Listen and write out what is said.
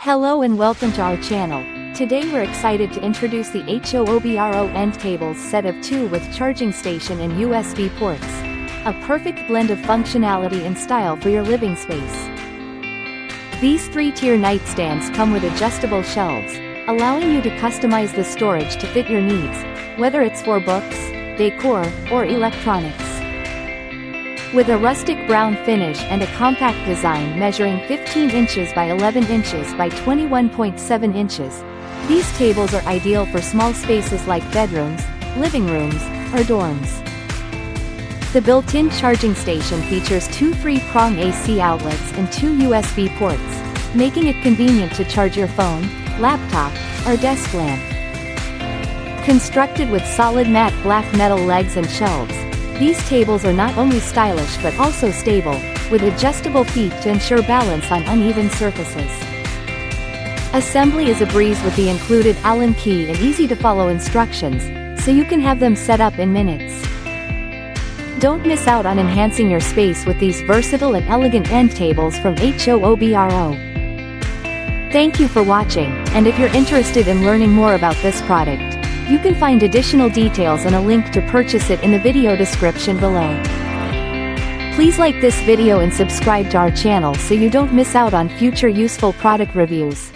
Hello and welcome to our channel. Today we're excited to introduce the HOOBRO End Tables Set of 2 with charging station and USB ports. A perfect blend of functionality and style for your living space. These 3-tier nightstands come with adjustable shelves, allowing you to customize the storage to fit your needs, whether it's for books, decor, or electronics. With a rustic brown finish and a compact design measuring 15 inches by 11 inches by 21.7 inches, these tables are ideal for small spaces like bedrooms, living rooms, or dorms. The built-in charging station features 2 3-prong AC outlets and 2 USB ports, making it convenient to charge your phone, laptop, or desk lamp. Constructed with solid matte black metal legs and shelves, these tables are not only stylish but also stable, with adjustable feet to ensure balance on uneven surfaces. Assembly is a breeze with the included Allen key and easy-to-follow instructions, so you can have them set up in minutes. Don't miss out on enhancing your space with these versatile and elegant end tables from HOOBRO. Thank you for watching, and if you're interested in learning more about this product, you can find additional details and a link to purchase it in the video description below. Please like this video and subscribe to our channel so you don't miss out on future useful product reviews.